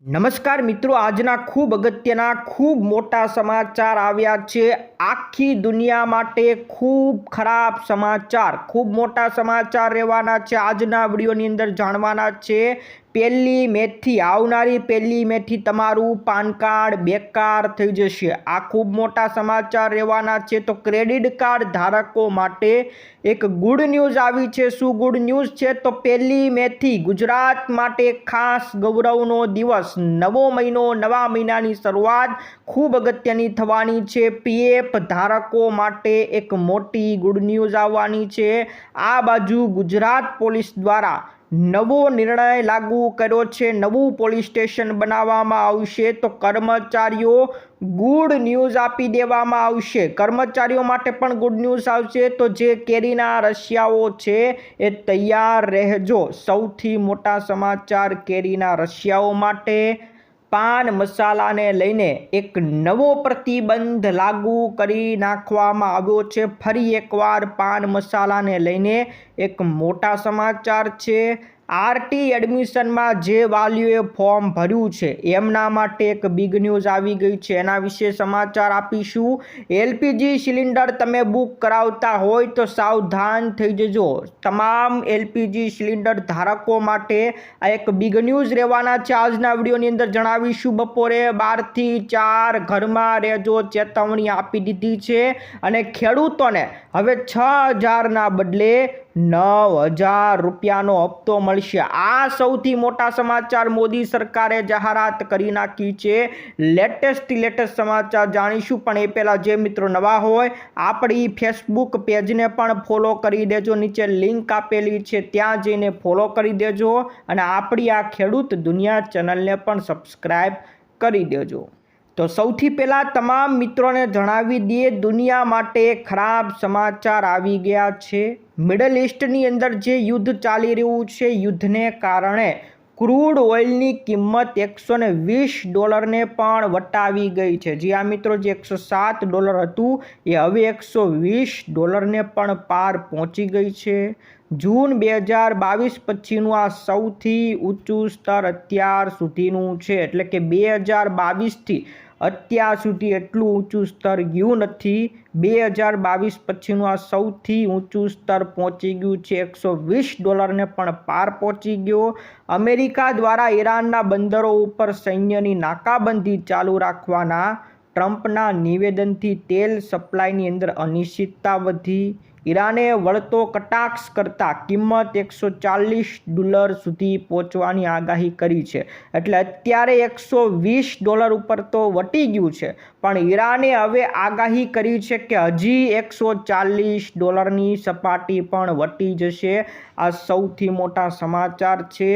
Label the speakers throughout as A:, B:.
A: નમસ્કાર મિત્રો, આજના ખૂબ અગત્યના ખૂબ મોટા સમાચાર આવ્યા છે। આખી દુનિયા માટે ખૂબ ખરાબ સમાચાર, ખૂબ મોટા સમાચાર રહેવાના છે। આજના વિડીયોની અંદર જાણવાના છે। 1 મેથી આવનારી 1 મેથી તમારું પાન કાર્ડ બેકાર થઈ જશે। આ ખૂબ મોટા સમાચાર રહેવાના છે। તો ક્રેડિટ કાર્ડ ધારકો માટે એક ગુડ ન્યૂઝ આવી છે। શું ગુડ ન્યૂઝ છે? તો 1 મેથી ગુજરાત માટે ખાસ ગૌરવનો દિવસ, નવો મહિનો, નવા મહિનાની શરૂઆત ખૂબ અગત્યની થવાની છે। પીએફ ધારકો માટે એક મોટી ગુડ ન્યૂઝ આવવાની છે। આ બાજુ ગુજરાત પોલીસ દ્વારા નવો નિર્ણય લાગુ કર્યો છે। નવું પોલીસ સ્ટેશન બનાવવામાં આવશે। તો કર્મચારીઓ ગુડ ન્યૂઝ આપી દેવામાં આવશે। કર્મચારીઓ માટે પણ ગુડ ન્યૂઝ આવશે। તો જે કેરીના રશિયાઓ છે એ તૈયાર રહેજો। સૌથી મોટા સમાચાર કેરીના રશિયાઓ માટે। પાન મસાલાને લઈને એક નવો પ્રતિબંધ લાગુ કરી નાખવામાં આવ્યો છે। ફરી એકવાર પાન મસાલાને લઈને એક મોટા સમાચાર છે। આરટી એડમિશનમાં જે વાલીઓએ ફોર્મ ભર્યું છે એમના માટે એક બિગ ન્યૂઝ આવી ગઈ છે। એના વિશે સમાચાર આપીશું। એલપીજી સિલિન્ડર તમે બુક કરાવતા હોય તો સાવધાન થઈ જજો। તમામ એલપીજી સિલિન્ડર ધારકો માટે આ એક બિગ ન્યૂઝ રહેવાના છે। આજના વિડીયોની અંદર જણાવીશું। બપોરે 12 થી 4 ઘરમાં રહેજો ચેતવણી આપી દીધી છે અને ખેડૂતોને હવે 6,000ના બદલે 9,000 રૂપિયાનો હપ્તો મળશે। આ સૌથી મોટા સમાચાર મોદી સરકારે જાહેરાત કરી નાખી છે। લેટેસ્ટ સમાચાર જાણીશું, પણ એ પહેલા જે મિત્રો નવા હોય આપણી ફેસબુક પેજને પણ ફોલો કરી દેજો। નીચે લિંક આપેલી છે, ત્યાં જઈને ફોલો કરી દેજો અને આપણી આ ખેડૂત દુનિયા ચેનલને પણ સબસ્ક્રાઇબ કરી દેજો। તો સૌથી પહેલાં તમામ મિત્રોને જણાવી દઈએ, દુનિયા માટે ખરાબ સમાચાર આવી ગયા છે। મિડલ ઇસ્ટની અંદર જે યુદ્ધ ચાલી રહ્યું છે, યુદ્ધને કારણે ક્રૂડ ઓઇલની કિંમત $120ને પણ વટાવી ગઈ છે। જે આ મિત્રો જે $107 હતું એ હવે $120ને પણ પાર પહોંચી ગઈ છે। જૂન 2022 પછીનું આ સૌથી ઊંચું સ્તર અત્યાર સુધીનું છે। એટલે કે 2022થી અત્યાર સુધી એટલું ઊંચું સ્તર ગયું નથી। 2022 પછીનું આ સૌથી ઊંચું સ્તર પહોંચી ગયું છે। $120ને પણ પાર પહોંચી ગયો। અમેરિકા દ્વારા ઈરાનના બંદરો ઉપર સૈન્યની નાકાબંધી ચાલુ રાખવાના ટ્રમ્પના નિવેદનથી તેલ સપ્લાયની અંદર અનિશ્ચિતતા વધી। ઈરાને વળતો કટાક્ષ કરતા કિંમત $140 સુધી પહોંચવાની આગાહી કરી છે। એટલે અત્યારે $120 ઉપર તો વટી ગયું છે, પણ ઈરાને હવે આગાહી કરી છે કે હજી $140ની સપાટી પણ વટી જશે। આ સૌથી મોટા સમાચાર છે।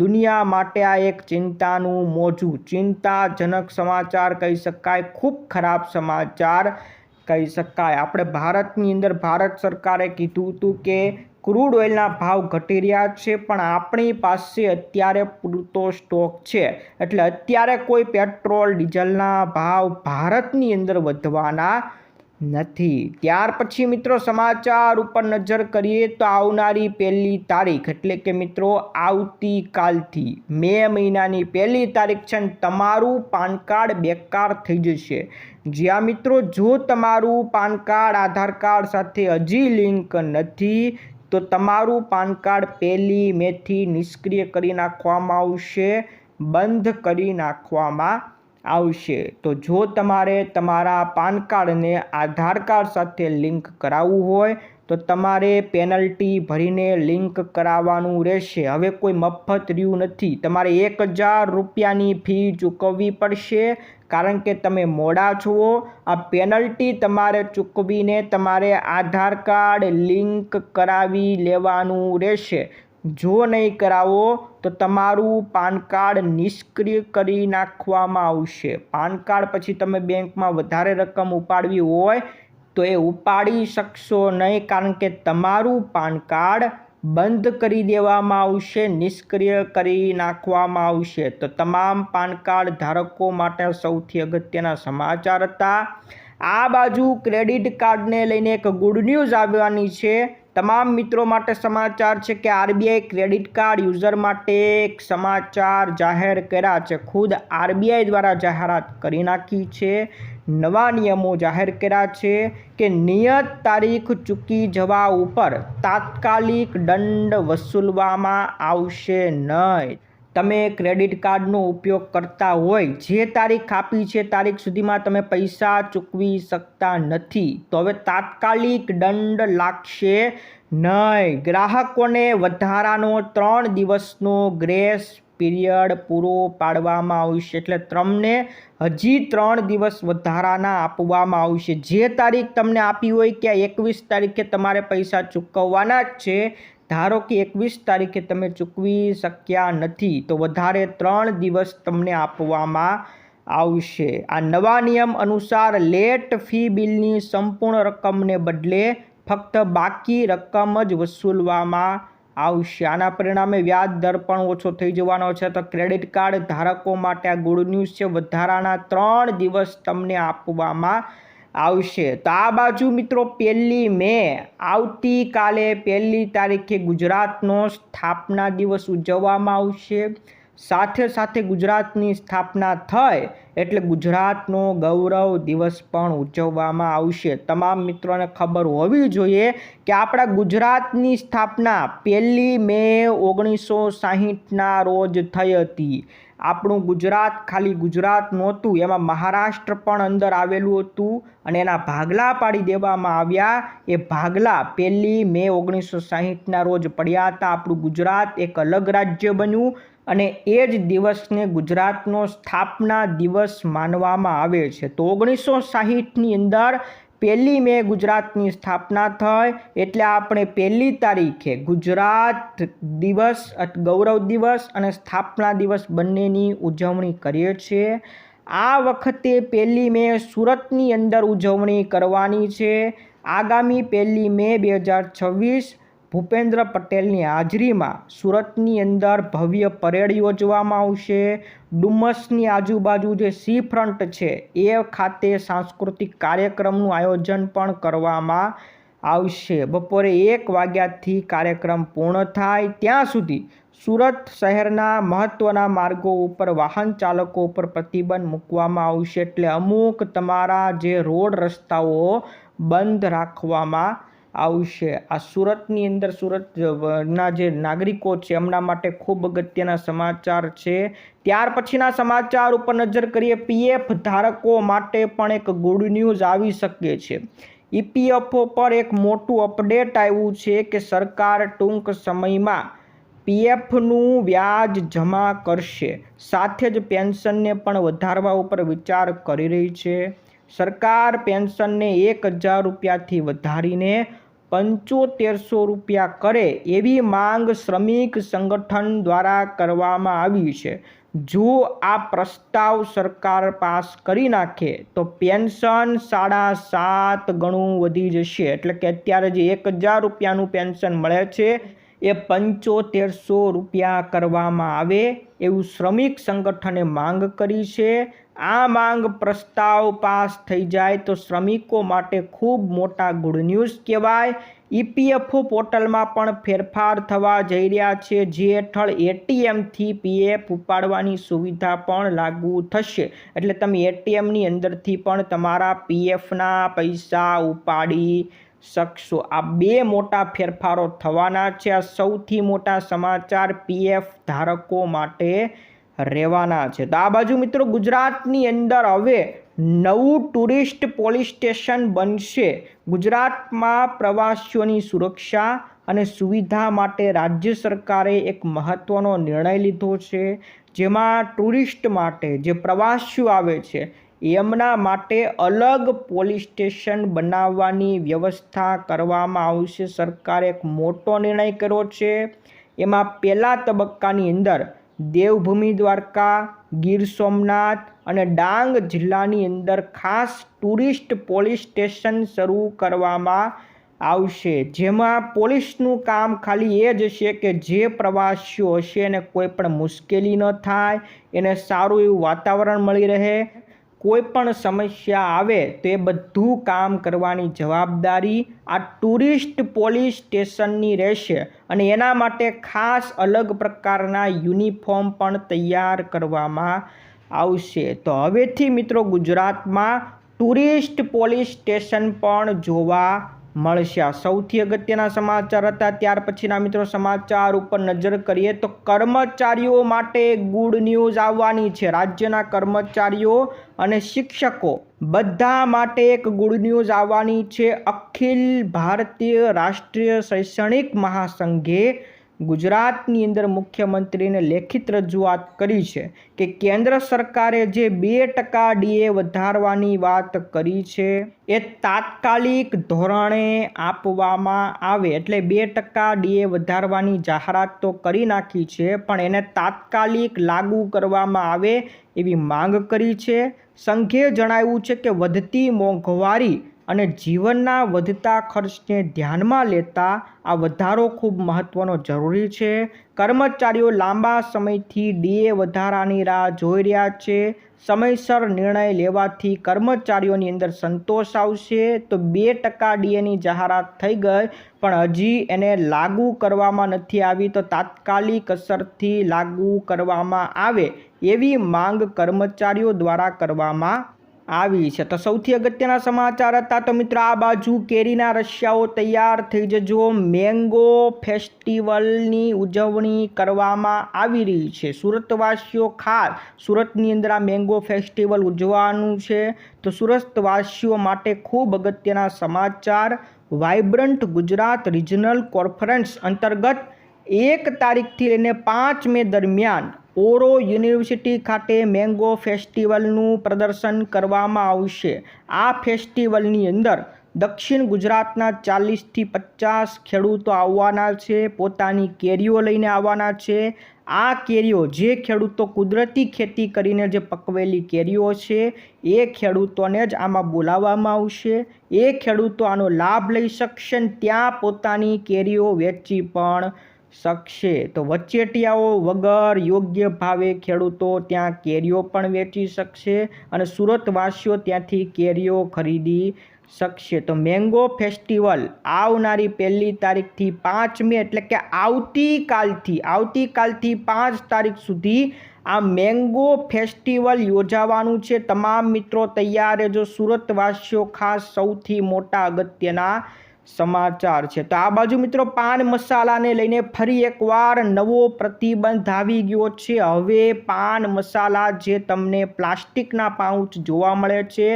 A: દુનિયા માટે આ એક ચિંતાનું મોજું, ચિંતાજનક સમાચાર કહી શકાય, ખૂબ ખરાબ સમાચાર કહી શકાય। આપણે ભારતની અંદર ભારત સરકારે કીધું હતું કે ક્રૂડ ઓઇલના ભાવ ઘટી રહ્યા છે, પણ આપણી પાસે અત્યારે પૂરતો સ્ટોક છે। એટલે અત્યારે કોઈ પેટ્રોલ ડીઝલના ભાવ ભારતની અંદર વધવાના નથી। ત્યાર પછી મિત્રો સમાચાર ઉપર નજર કરીએ તો આવનારી 1 તારીખ એટલે કે મિત્રો આવતીકાલથી મે મહિનાની 1 તારીખ છે, તમારું પાન કાર્ડ બેકાર થઈ જશે। જ્યાં મિત્રો જો તમારું પાન કાર્ડ આધાર કાર્ડ સાથે હજી લિંક નથી તો તમારું પાન કાર્ડ 1 મેથી નિષ્ક્રિય કરી નાખવામાં આવશે, બંધ કરી નાખવામાં આવશે। તો જો તમારે તમારા પાન કાર્ડને આધાર કાર્ડ સાથે લિંક કરાવવું હોય તો તમારે પેનલ્ટી ભરીને લિંક કરાવવાનું રહેશે। હવે કોઈ મફત રહ્યું નથી। તમારે 1,000 રૂપિયાની ફી ચૂકવવી પડશે, કારણ કે તમે મોડા છો। આ પેનલ્ટી તમારે ચૂકવીને તમારે આધાર કાર્ડ લિંક કરાવી લેવાનું રહેશે। જો નહીં કરાવો તો તમારું પાન કાર્ડ નિષ્ક્રિય કરી નાખવામાં આવશે। પાન કાર્ડ પછી તમે બેંકમાં વધારે રકમ ઉપાડવી હોય તો એ ઉપાડી શકશો નહીં, કારણ કે તમારું પાન કાર્ડ બંધ કરી દેવામાં આવશે, નિષ્ક્રિય કરી નાખવામાં આવશે। તો તમામ પાન કાર્ડ ધારકો માટે સૌથી અગત્યના સમાચાર હતા। આ બાજુ ક્રેડિટ કાર્ડને લઈને એક ગુડ ન્યૂઝ આવવાની છે। તમામ મિત્રો માટે સમાચાર છે કે આરબીઆઈ ક્રેડિટ કાર્ડ યુઝર માટે એક સમાચાર જાહેર કર્યા છે. ખુદ આરબીઆઈ દ્વારા જાહેરાત કરી નાખી છે. નવા નિયમો જાહેર કર્યા છે કે નિયત તારીખ ચૂકી જવા ઉપર તાત્કાલિક દંડ વસૂલવામાં આવશે નહીં. તમે ક્રેડિટ કાર્ડનો ઉપયોગ કરતા હોય, જે તારીખ આપી છે તારીખ સુધીમાં તમે પૈસા ચૂકવી શકતા નથી, તો હવે તાત્કાલિક દંડ લાગશે નહીં. ગ્રાહકોને વધારાનો 3 દિવસનો ગ્રેસ પીરિયડ પૂરો પાડવામાં આવશે. એટલે તમને હજી 3 દિવસ વધારાના આપવામાં આવશે. જે તારીખ તમને આપી હોય કે 21 તારીખે તમારે પૈસા ચૂકવવાના જ છે, ધારો કે 21 તારીખે તમે ચૂકવી શક્યા નથી, તો વધારે 3 દિવસ તમને આપવામાં આવશે. આ નવા નિયમ અનુસાર લેટ ફી બિલની સંપૂર્ણ રકમને બદલે ફક્ત બાકી રકમ જ વસૂલવામાં આવશે. આના પરિણામે વ્યાજ દર પણ ઓછો થઈ જવાનો છે. તો ક્રેડિટ કાર્ડ ધારકો માટે આ ગુડ ન્યૂઝ છે. વધારાના 3 દિવસ તમને આપવામાં આવશે. તો આ બાજુ મિત્રો 1 મે આવતીકાલે 1 તારીખે ગુજરાતનો સ્થાપના દિવસ ઉજવવામાં આવશે. સાથે સાથે ગુજરાતની સ્થાપના થાય એટલે ગુજરાતનો ગૌરવ દિવસ પણ ઉજવવામાં આવશે. તમામ મિત્રોને ખબર હોવી જોઈએ કે આપણા ગુજરાતની સ્થાપના 1 મે 1960ના રોજ થઈ હતી. આપણું ગુજરાત ખાલી ગુજરાત નહોતું, એમાં મહારાષ્ટ્ર પણ અંદર આવેલું હતું અને એના ભાગલા પાડી દેવામાં આવ્યા. એ ભાગલા 1 મે 1960ના રોજ પડ્યા હતા. આપણું ગુજરાત એક અલગ રાજ્ય બન્યું અને એ જ દિવસને ગુજરાતનો સ્થાપના દિવસ માનવામાં આવે છે. તો 1960ની અંદર 1 મે ગુજરાતની સ્થાપના થઈ એટલે આપણે 1 તારીખે ગુજરાત દિવસ, ગૌરવ દિવસ અને સ્થાપના દિવસ બંનેની ઉજવણી કરીએ છીએ. આ વખતે 1 મે સુરતની અંદર ઉજવણી કરવાની છે. આગામી 1 મે 2026 ભૂપેન્દ્ર પટેલની હાજરીમાં સુરતની અંદર ભવ્ય પરેડ યોજવામાં આવશે. ડુમસની આજુબાજુ જે સી ફ્રન્ટ છે એ ખાતે સાંસ્કૃતિક કાર્યક્રમનું આયોજન પણ કરવામાં આવશે. બપોરે 1 વાગ્યાથી કાર્યક્રમ પૂર્ણ થાય ત્યાં સુધી સુરત શહેરના મહત્ત્વના માર્ગો ઉપર વાહન ચાલકો ઉપર પ્રતિબંધ મૂકવામાં આવશે. એટલે અમુક તમારા જે રોડ રસ્તાઓ બંધ રાખવામાં આવશે. આ સુરતની અંદર સુરતના જે નાગરિકો છે એમના માટે ખૂબ અગત્યના સમાચાર છે. ત્યાર પછીના સમાચાર ઉપર નજર કરીએ. પીએફ ધારકો માટે પણ એક ગુડ ન્યૂઝ આવી શકે છે. ઈપીએફઓ પર એક મોટું અપડેટ આવ્યું છે કે સરકાર ટૂંક સમયમાં પીએફનું વ્યાજ જમા કરશે. સાથે જ પેન્શનને પણ વધારવા ઉપર વિચાર કરી રહી છે. સરકાર પેન્શનને 1000 રૂપિયાથી વધારીને 7500 રૂપિયા કરે એવી માંગ શ્રમિક સંગઠન દ્વારા કરવામાં આવી છે. જો આ પ્રસ્તાવ સરકાર પાસ કરી નાખે તો પેન્શન 7.5 ગણું વધી જશે. એટલે કે અત્યારે જે 1000 રૂપિયાનું પેન્શન મળે છે એ 7500 રૂપિયા કરવામાં આવે એવું શ્રમિક સંગઠને માંગ કરી છે. આ માંગ પ્રસ્તાવ પાસ થઈ જાય તો શ્રમિકો માટે ખૂબ મોટા ગુડ ન્યૂઝ કહેવાય. ઈપીએફઓ પોર્ટલમાં પણ ફેરફાર થવા જઈ રહ્યા છે, જે હેઠળ એટીએમથી પીએફ ઉપાડવાની સુવિધા પણ લાગુ થશે. એટલે તમે એટીએમની અંદરથી પણ તમારા પીએફના પૈસા ઉપાડી શકશો. આ 2 મોટા ફેરફારો થવાના છે. આ સૌથી મોટા સમાચાર પીએફ ધારકો માટે રહેવાના છે. તો આ બાજુ મિત્રો ગુજરાતની અંદર હવે નવું ટુરિસ્ટ પોલીસ સ્ટેશન બનશે. ગુજરાતમાં પ્રવાસીઓની સુરક્ષા અને સુવિધા માટે રાજ્ય સરકારે એક મહત્ત્વનો નિર્ણય લીધો છે. જેમાં ટુરિસ્ટ માટે જે પ્રવાસીઓ આવે છે એમના માટે અલગ પોલીસ સ્ટેશન બનાવવાની વ્યવસ્થા કરવામાં આવશે. સરકારે એક મોટો નિર્ણય કર્યો છે. એમાં પહેલા તબક્કાની અંદર દેવભૂમિ દ્વારકા, ગીર સોમનાથ અને ડાંગ જિલ્લાની અંદર ખાસ ટુરિસ્ટ પોલીસ સ્ટેશન શરૂ કરવામાં આવશે. જેમાં પોલીસનું કામ ખાલી એ જ છે કે જે પ્રવાસીઓ હશે એને કોઈ પણ મુશ્કેલી ન થાય, એને સારું એવું વાતાવરણ મળી રહે, કોઈ પણ સમસ્યા આવે તો એ બધું કામ કરવાની જવાબદારી આ ટુરિસ્ટ પોલીસ સ્ટેશનની રહેશે અને એના માટે ખાસ અલગ પ્રકારના યુનિફોર્મ પણ તૈયાર કરવામાં આવશે. તો હવેથી મિત્રો ગુજરાતમાં ટુરિસ્ટ પોલીસ સ્ટેશન પણ જોવા મળશે. આ સૌથી અગત્યના સમાચાર હતા. ત્યાર પછીના મિત્રો સમાચાર ઉપર નજર કરીએ તો કર્મચારીઓ માટે ગુડ ન્યૂઝ આવવાની છે. રાજ્યના કર્મચારીઓ અને શિક્ષકો બધા માટે એક ગુડ ન્યૂઝ આવવાની છે. અખિલ ભારતીય રાષ્ટ્રીય શૈક્ષણિક મહાસંઘે ગુજરાતની અંદર મુખ્યમંત્રીને લેખિત રજૂઆત કરી છે કે કેન્દ્ર સરકારે જે 2% ડીએ વધારવાની વાત કરી છે એ તાત્કાલિક ધોરણે આપવામાં આવે. એટલે 2% ડીએ વધારવાની જાહેરાત તો કરી નાખી છે પણ એને તાત્કાલિક લાગુ કરવામાં આવે એવી માંગ કરી છે. સંઘે જણાવ્યું છે કે વધતી મોંઘવારી અને જીવનના વધતા ખર્ચને ધ્યાનમાં લેતા આ વધારો ખૂબ મહત્ત્વનો જરૂરી છે. કર્મચારીઓ લાંબા સમયથી ડીએ વધારાની રાહ જોઈ રહ્યા છે. સમયસર નિર્ણય લેવાથી કર્મચારીઓની અંદર સંતોષ આવશે. તો 2% ડીએની જાહેરાત થઈ ગઈ પણ હજી એને લાગુ કરવામાં નથી આવી. તો તાત્કાલિક અસરથી લાગુ કરવામાં આવે એવી માંગ કર્મચારીઓ દ્વારા કરવામાં આવી છે. તો સૌથી અગત્યના સમાચાર હતા. તો મિત્રો આ બાજુ કેરીના રશિયાઓ તૈયાર થઈ જજો. મેંગો ફેસ્ટિવલની ઉજવણી કરવામાં આવી રહી છે. સુરતવાસીઓ ખાસ સુરતની અંદર આ મેંગો ફેસ્ટિવલ ઉજવવાનું છે. તો સુરતવાસીઓ માટે ખૂબ અગત્યના સમાચાર. વાઇબ્રન્ટ ગુજરાત રિજનલ કોન્ફરન્સ અંતર્ગત 1 તારીખથી લઈને 5 મે દરમિયાન ઓરો યુનિવર્સિટી ખાતે મેંગો ફેસ્ટિવલનું પ્રદર્શન કરવામાં આવશે. આ ફેસ્ટિવલની અંદર દક્ષિણ ગુજરાતના 40થી 50 ખેડૂતો આવવાના છે. પોતાની કેરીઓ લઈને આવવાના છે. આ કેરીઓ જે ખેડૂતો કુદરતી ખેતી કરીને જે પકવેલી કેરીઓ છે એ ખેડૂતોને જ આમાં બોલાવવામાં આવશે. એ ખેડૂતો આનો લાભ લઈ શકશે ને ત્યાં પોતાની કેરીઓ વેચી પણ શકશે. તો વચેટિયાઓ વગર યોગ્ય ભાવે ખેડૂતો ત્યાં કેરીઓ પણ વેચી શકશે અને સુરતવાસીઓ ત્યાંથી કેરીઓ ખરીદી શકશે. તો મેંગો ફેસ્ટિવલ આવનારી 1 તારીખથી 5 મે એટલે કે આવતીકાલથી 5 તારીખ સુધી આ મેંગો ફેસ્ટિવલ યોજાવાનું છે. તમામ મિત્રો તૈયાર રહેજો. સુરતવાસીઓ ખાસ સૌથી મોટા અગત્યના સમાચાર છે. તો આ બાજુ મિત્રો પાન મસાલાને લઈને ફરી એકવાર નવો પ્રતિબંધ આવી ગયો છે. હવે પાન મસાલા જે તમને પ્લાસ્ટિકના પાઉચ જોવા મળે છે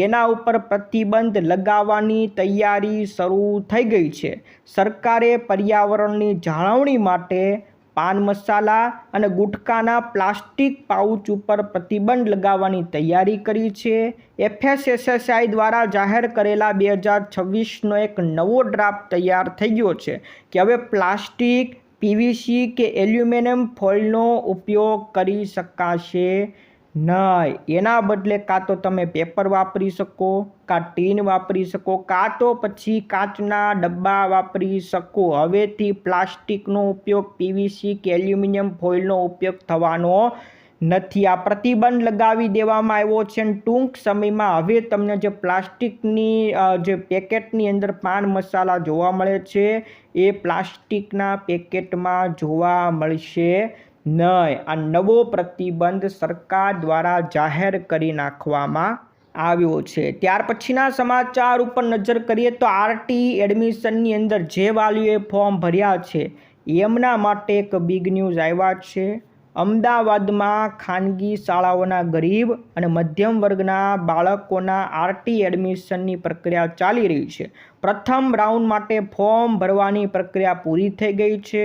A: એના ઉપર પ્રતિબંધ લગાવવાની તૈયારી શરૂ થઈ ગઈ છે. સરકારે પર્યાવરણની જાળવણી માટે પાન મસાલા અને ગુટખાના પ્લાસ્ટિક પાઉચ ઉપર પ્રતિબંધ લગાવવાની તૈયારી કરી છે. FSSAI દ્વારા જાહેર કરેલા 2026નો એક નવો ડ્રાફ્ટ તૈયાર થઈ ગયો છે કે હવે પ્લાસ્ટિક, PVC કે એલ્યુમિનિયમ ફોઇલનો ઉપયોગ કરી શકાશે નહીં. એના બદલે કાં તો તમે પેપર વાપરી શકો, કાં ટીન વાપરી શકો, કાં તો પછી કાચના ડબ્બા વાપરી શકો. હવેથી પ્લાસ્ટિકનો ઉપયોગ, PVC કે એલ્યુમિનિયમ ફોઇલનો ઉપયોગ થવાનો નથી. આ પ્રતિબંધ લગાવી દેવામાં આવ્યો છે અને ટૂંક સમયમાં હવે તમને જે પ્લાસ્ટિકની જે પેકેટની અંદર પાન મસાલા જોવા મળે છે એ પ્લાસ્ટિકના પેકેટમાં જોવા મળશે નહીં. આ નવો પ્રતિબંધ સરકાર દ્વારા જાહેર કરી નાખવામાં આવ્યો છે. ત્યાર પછીના સમાચાર ઉપર નજર કરીએ તો RT એડમિશનની અંદર જે વાલીઓએ ફોર્મ ભર્યા છે એમના માટે એક બિગ ન્યૂઝ આવ્યા છે. અમદાવાદમાં ખાનગી શાળાઓના ગરીબ અને મધ્યમ વર્ગના બાળકોના RT એડમિશનની પ્રક્રિયા ચાલી રહી છે. પ્રથમ રાઉન્ડ માટે ફોર્મ ભરવાની પ્રક્રિયા પૂરી થઈ ગઈ છે.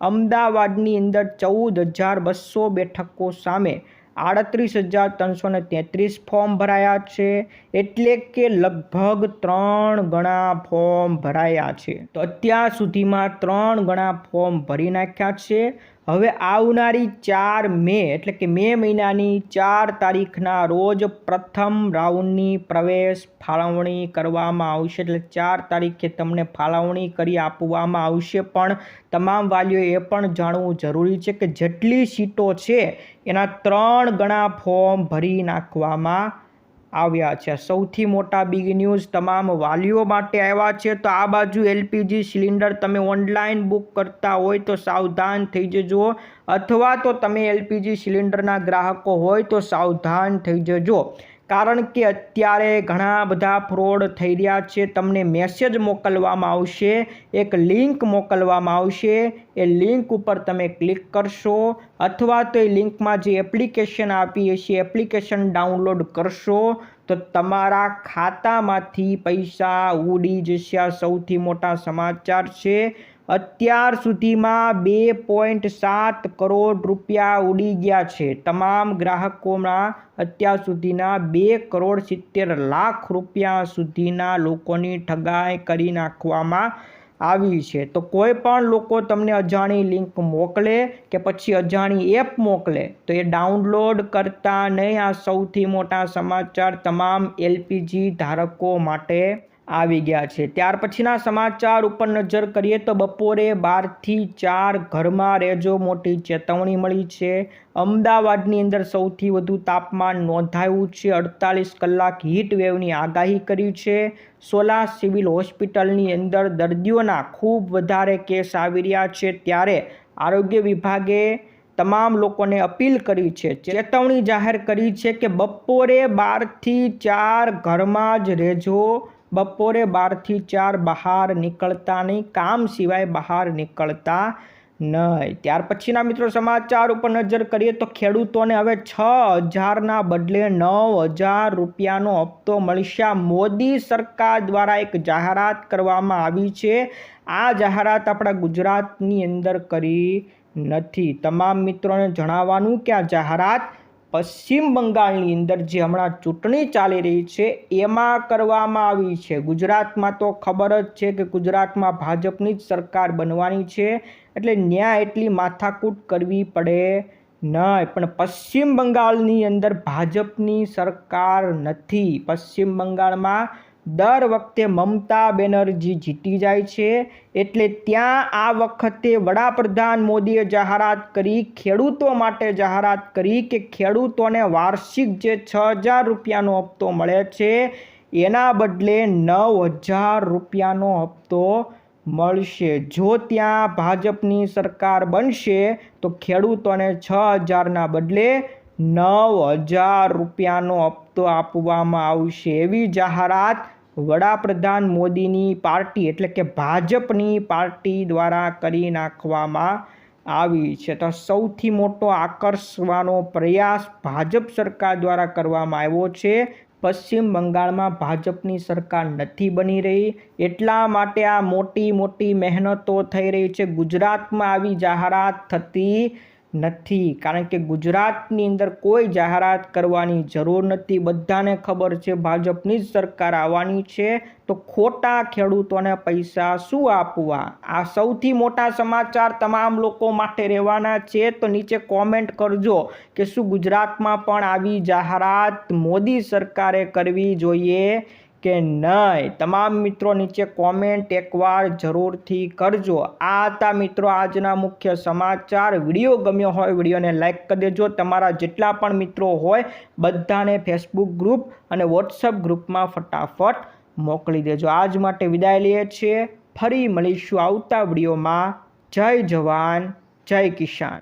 A: અમદાવાદની અંદર 14,200 બેઠકો સામે 38,333 ફોર્મ ભરાયા છે. એટલે કે લગભગ 3 ગણા ફોર્મ ભરાયા છે. તો અત્યાર સુધીમાં 3 ગણા ફોર્મ ભરી નાખ્યા છે. હવે આવનારી 4 મે એટલે કે મે મહિનાની 4 તારીખના રોજ પ્રથમ રાઉન્ડની પ્રવેશ ફાળવણી કરવામાં આવશે. એટલે 4 તારીખે તમને ફાળવણી કરી આપવામાં આવશે. પણ તમામ વાલીઓએ એ પણ જાણવું જરૂરી છે કે જેટલી સીટો છે એના 3 ગણા ફોર્મ ભરી નાખવામાં આવ્યા છે। સૌથી મોટા બિગ ન્યૂઝ તમામ વાલીઓ માટે આવ્યા છે। તો આ બાજુ એલપીજી સિલિન્ડર તમે ઓનલાઈન બુક કરતા હોય તો સાવધાન થઈ જજો, અથવા તો તમે એલપીજી સિલિન્ડરના ગ્રાહકો હોય તો સાવધાન થઈ જજો, કારણ કે અત્યારે ઘણા બધા ફ્રોડ થઈ રહ્યા છે। તમને મેસેજ મોકલવામાં આવશે, એક લિંક મોકલવામાં આવશે, એ લિંક ઉપર તમે ક્લિક કરશો અથવા તો એ લિંકમાં જે એપ્લિકેશન આપી હશે એપ્લિકેશન ડાઉનલોડ કરશો તો તમારા ખાતામાંથી પૈસા ઉડી જશે। આ સૌથી મોટા સમાચાર છે। અત્યાર સુધીમાં 2.7 કરોડ રૂપિયા ઉડી ગયા છે। તમામ ગ્રાહકોમાં અત્યાર સુધીના 2,70,00,000 રૂપિયા સુધીના લોકોની ઠગાઈ કરી નાખવામાં આવી છે। તો કોઈ પણ લોકો તમને અજાણી લિંક મોકલે કે પછી અજાણી એપ મોકલે તો એ ડાઉનલોડ કરતા નહીં। આ સૌથી મોટા સમાચાર તમામ એલપીજી ધારકો માટે આવી ગયા છે। ત્યાર પછીના સમાચાર ઉપર નજર કરીએ તો બપોરે 12 થી 4 ઘરમાં રહેજો, મોટી ચેતવણી મળી છે। અમદાવાદની અંદર સૌથી વધુ તાપમાન નોંધાયું છે। 48 કલાક હીટ વેવની આગાહી કરી છે। સોલા સિવિલ હોસ્પિટલની અંદર દર્દીઓના ખૂબ વધારે કેસ આવી રહ્યા છે, ત્યારે આરોગ્ય વિભાગે તમામ લોકોને અપીલ કરી છે, ચેતવણી જાહેર કરી છે કે બપોરે 12 થી 4 ઘરમાં જ રહેજો। બપોરે 12 થી 4 બહાર નીકળતા નહીં, કામ સિવાય બહાર નીકળતા નહીં। ત્યાર પછીના મિત્રો સમાચાર ઉપર નજર કરીએ તો ખેડૂતોને હવે 6,000ના બદલે 9,000 રૂપિયાનો હપ્તો મળશે। આ મોદી સરકાર દ્વારા એક જાહેરાત કરવામાં આવી છે। આ જાહેરાત આપણા ગુજરાતની અંદર કરી નથી। તમામ મિત્રોને જણાવવાનું કે આ જાહેરાત પશ્ચિમ બંગાળની અંદર જે હમણાં ચૂંટણી ચાલી રહી છે એમાં કરવામાં આવી છે। ગુજરાતમાં તો ખબર જ છે કે ગુજરાતમાં ભાજપની જ સરકાર બનવાની છે, એટલે ન્યાય એટલી માથાકૂટ કરવી પડે નહીં। પણ પશ્ચિમ બંગાળની અંદર ભાજપની સરકાર નથી। પશ્ચિમ બંગાળમાં દર વખતે મમતા બેનર્જી જીતી જાય છે, એટલે ત્યાં આ વખતે વડાપ્રધાન મોદીએ જાહેરાત કરી, ખેડૂતો માટે જાહેરાત કરી કે ખેડૂતોને વાર્ષિક જે 6,000 રૂપિયાનો હપ્તો મળે છે એના બદલે 9,000 રૂપિયાનો હપ્તો મળશે। જો ત્યાં ભાજપની સરકાર બનશે તો ખેડૂતોને 6,000ના બદલે 9,000 રૂપિયાનો હપ્તો આપવામાં આવશે, એવી જાહેરાત વડાપ્રધાન મોદીની પાર્ટી એટલે કે ભાજપની પાર્ટી દ્વારા કરી નાખવામાં આવી છે। તો સૌથી મોટો આકર્ષવાનો પ્રયાસ ભાજપ સરકાર દ્વારા કરવામાં આવ્યો છે। પશ્ચિમ બંગાળમાં ભાજપની સરકાર નથી બની રહી, એટલા માટે આ મોટી મોટી મહેનતો થઈ રહી છે। ગુજરાતમાં આવી જાહેરાત થતી નથી, કારણ કે ગુજરાતની અંદર કોઈ જાહેરાત કરવાની જરૂર નથી। બધાને ખબર છે ભાજપની જ સરકાર આવવાની છે, તો ખોટા ખેડૂતોને પૈસા શું આપવા। આ સૌથી મોટા સમાચાર તમામ લોકો માટે રહેવાના છે। તો નીચે કોમેન્ટ કરજો કે શું ગુજરાતમાં પણ આવી જાહેરાત મોદી સરકારે કરવી જોઈએ કે નહીં। તમામ મિત્રો નીચે કોમેન્ટ એકવાર જરૂરથી કરજો। આ હતા મિત્રો આજના મુખ્ય સમાચાર। વિડીયો ગમ્યો હોય વિડીયોને લાઈક કરી દેજો। તમારા જેટલા પણ મિત્રો હોય બધાને ફેસબુક ગ્રુપ અને વોટ્સઅપ ગ્રુપમાં ફટાફટ મોકલી દેજો। આજ માટે વિદાય લઈએ છીએ, ફરી મળીશું આવતા વિડીયોમાં। જય જવાન જય કિસાન।